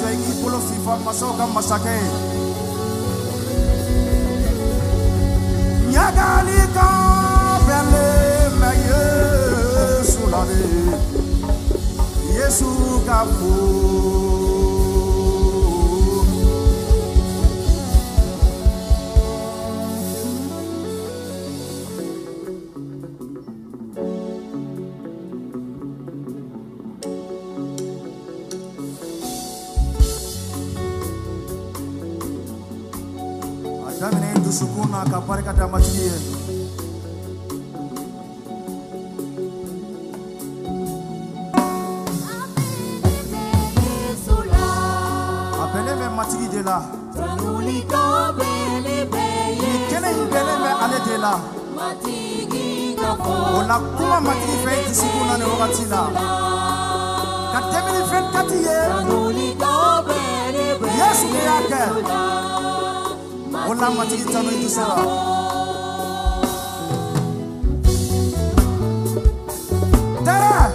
joigi pulo fifa masoka masake. Nyagalika bele me Yesu lade. Yesu kafu. Damine dusukuna kaparika damachie. Abeleme matigi de la. Kene ibeleme ale de la. Ona kuma matigi fe dusukuna ne wakati la. Kademini fe katiye. Yesu ne yake. Ola matigi tano itu sera. Tera.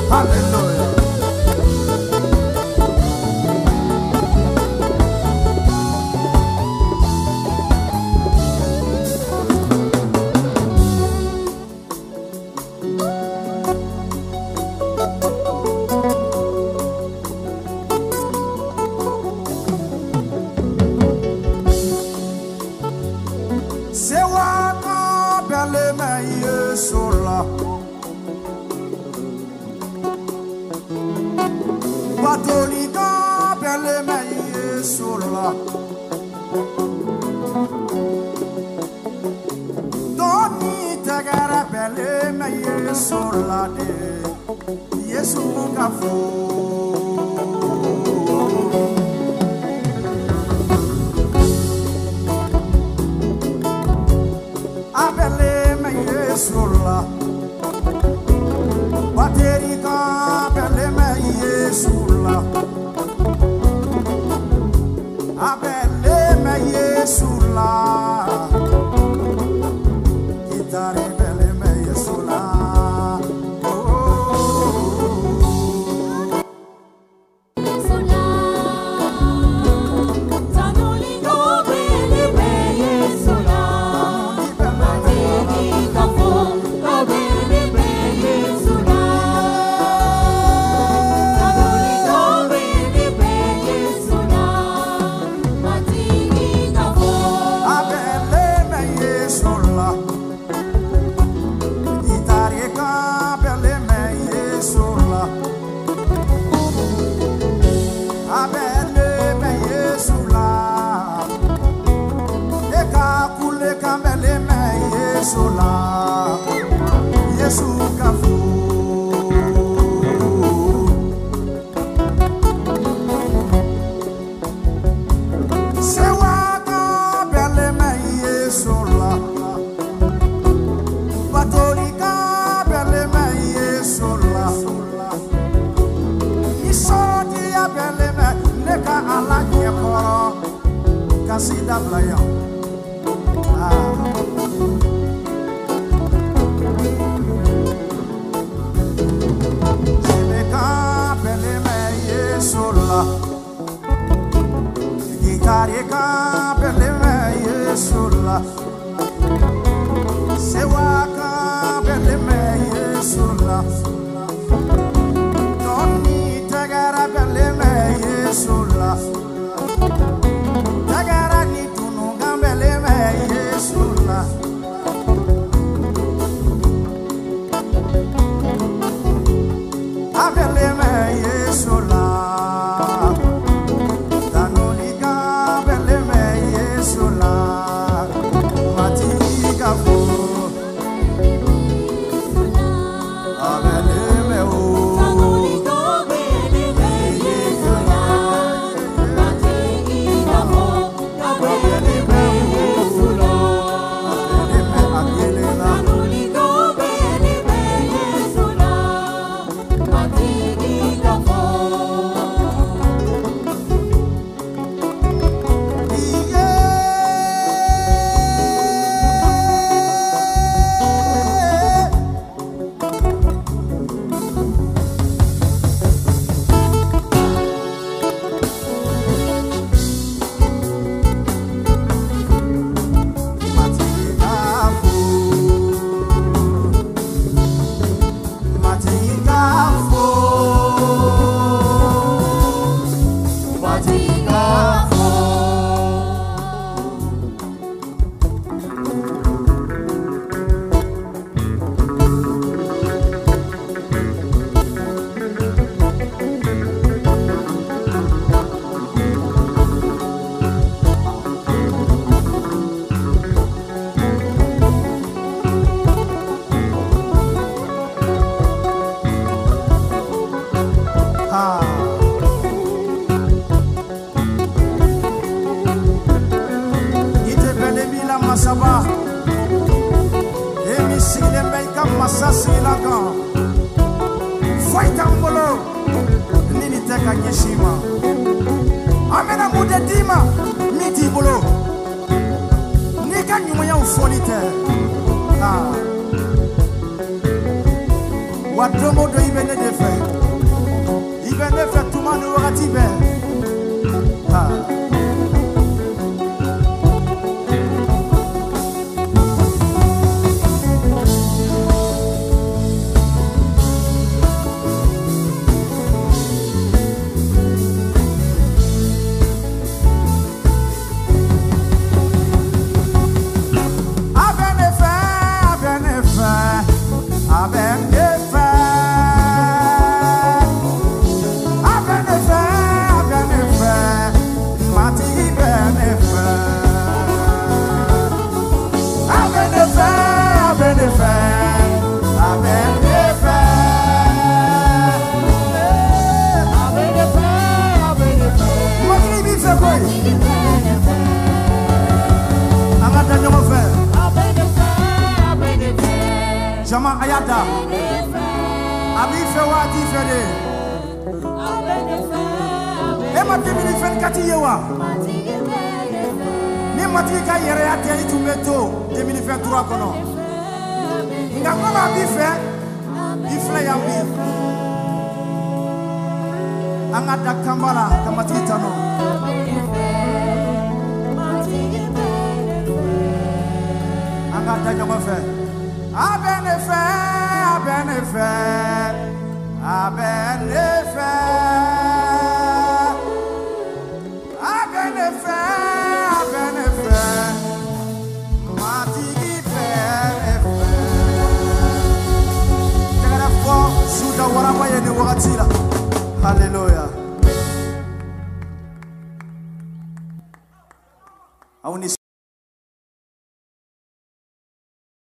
Hallelujah. Batolika bele me Yesulla. Doni tagara bele me Yesulla de Yesu kafu. Abele me Yesulla. Baterika bele me Yesulla. Abele me Yesulla. Gitare bele me Yesulla. Yesu kafu. Sewaka bele me Yesulla. Batolika bele me Yesulla. Isodi ya bele me neka alaki koro kasida blaya. Gitarika bele me Yesulla. Sewaka bele me Yesulla. Doni tagara bele me Yesulla. Tagara ni tununga bele me Yesulla. Abele me Yesulla. Amen. Kanyeshima. Amena Mudedima, Miti Bolo. Nika Numaya Ufonite. Wadomo do Ibene Defe. Ibene Defe Tumanu Ratibe. Jama ayada Abife wadi fede Ema temini fen kati yewa Ni matika yere ate itumeto temini fen tura kono Ngakoma abife Ifle yambi Angada kambala kamatita no Angada nyomofe Abenefe, Abenefe, Abenefe, Abenefe, Abenefe, Matigi Benefe. Tegara fo suda waraba yene wakatila. Hallelujah.